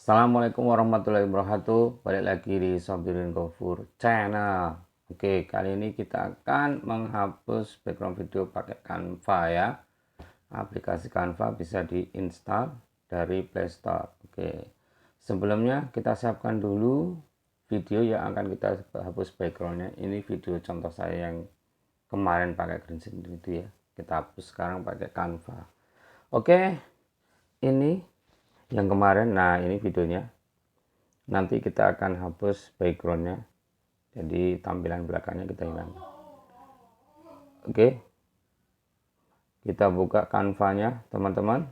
Assalamualaikum warahmatullahi wabarakatuh. Balik lagi di Sobirin Gofur Channel. Oke, kali ini kita akan menghapus background video pakai Canva ya. Aplikasi Canva bisa diinstal dari Play Store. Oke, sebelumnya kita siapkan dulu video yang akan kita hapus backgroundnya. Ini video contoh saya yang kemarin pakai green screen itu ya. Kita hapus sekarang pakai Canva. Oke, ini yang kemarin. Nah, ini videonya. Nanti kita akan hapus backgroundnya, jadi tampilan belakangnya kita hilang. Oke, kita buka Canva-nya teman-teman.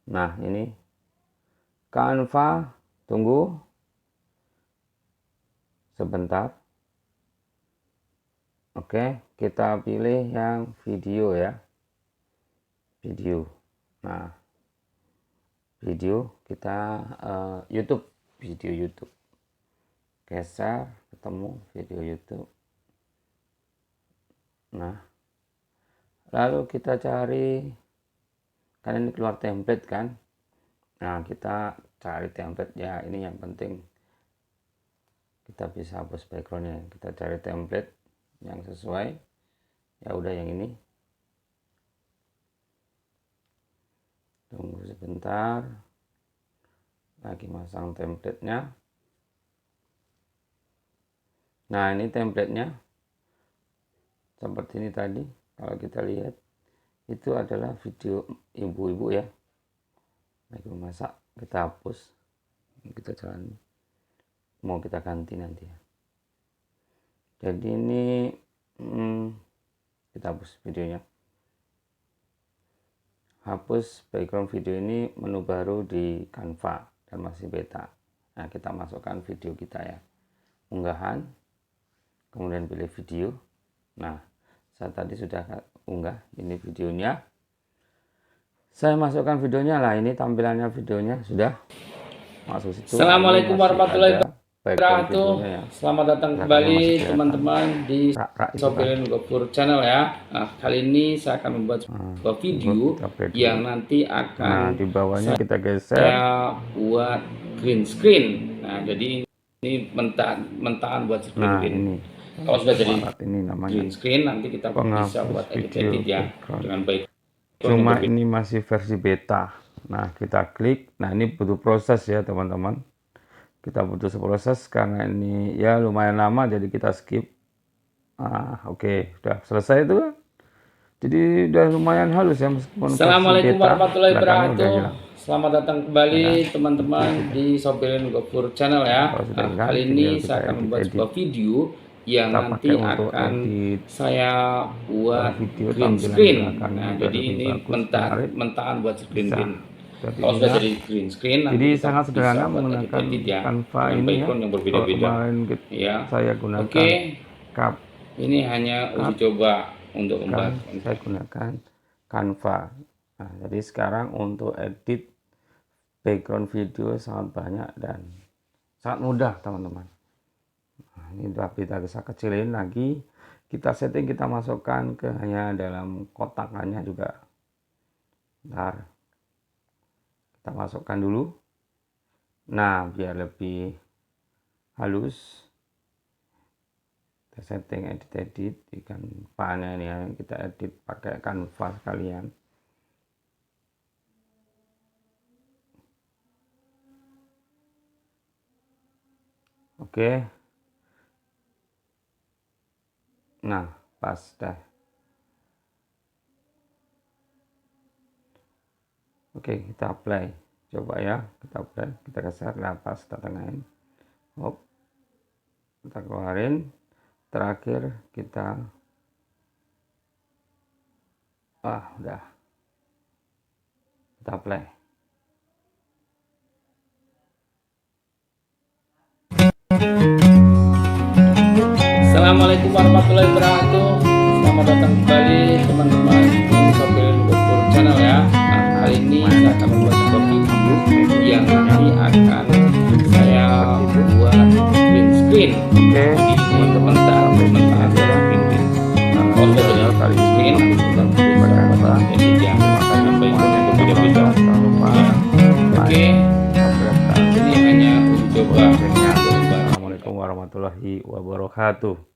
Nah, ini Canva. Tunggu sebentar. Oke, kita pilih yang video ya, video. Nah, video kita YouTube, video YouTube, geser ketemu video YouTube. Nah, lalu kita cari, kan ini keluar template kan. Nah, kita cari template ya, ini yang penting kita bisa hapus backgroundnya. Kita cari template yang sesuai, ya udah yang ini. Tunggu sebentar, lagi masang template-nya. Nah, ini template-nya seperti ini tadi. Kalau kita lihat, itu adalah video ibu-ibu ya, lagi memasak. Kita hapus, kita jalan, mau kita ganti nanti ya. Jadi ini kita hapus videonya. Hapus background video ini menu baru di Canva dan masih beta. Nah, kita masukkan video kita ya, unggahan, kemudian pilih video. Nah, saya tadi sudah unggah ini videonya, saya masukkan videonya. Lah, ini tampilannya videonya sudah masuk situ. Assalamualaikum warahmatullahi wabarakatuh. Ya. Selamat datang kembali teman-teman di Sobirin Gofur Channel ya. Nah, kali ini saya akan membuat sebuah video yang nanti akan di bawahnya kita geser. Saya buat green screen. Nah, jadi ini mentahan buat screen green. Ini. Kalau sudah jadi ini namanya green screen, nanti kita bisa buat edit ya dengan baik. Cuma ini masih versi beta. Nah, kita klik. Nah, ini butuh proses ya teman-teman. Kita butuh proses karena ini ya lumayan lama, jadi kita skip. Oke, sudah selesai itu kan. Jadi udah lumayan halus ya meskipun. Assalamualaikum warahmatullahi wabarakatuh. Selamat datang kembali teman-teman di Sobirin Gofur Channel ya. Nah, kali ini saya akan membuat sebuah video yang nanti akan saya buat green screen. Nah, jadi ini mentahan buat screen green. Kalau sudah jadi green screen, jadi sangat sederhana menggunakan Canva ini ya. Yang berbeda-beda. Ya, saya gunakan. Oke, ini hanya uji coba untuk membuat. Saya gunakan Canva. Nah, jadi sekarang untuk edit background video sangat banyak dan sangat mudah teman-teman. Nah, ini udah kita bisa kecilin lagi. Kita setting, kita masukkan ke hanya dalam kotakannya juga. Bentar. Kita masukkan dulu. Nah, biar lebih halus, kita setting edit di Canva-nya ini ya. Kita edit pakai Canva sekalian. Oke. Nah, pas dah. Oke, kita apply. Coba ya, kita apply. Kita geser ke atas, kita tengahin. Hop. Kita keluarin. Terakhir kita udah. Kita apply. Assalamualaikum warahmatullahi wabarakatuh. Selamat datang kembali teman-teman di Sobirin Gofur Channel ya. Kali ini saya akan membuat sebuah video yang nanti akan saya buat green screen. Oke, ini mentahan buat green screen. Kalau sudah jadi green screen, kita bisa buat edit yang baik yang berbeda-beda. Oke. warahmatullahi wabarakatuh.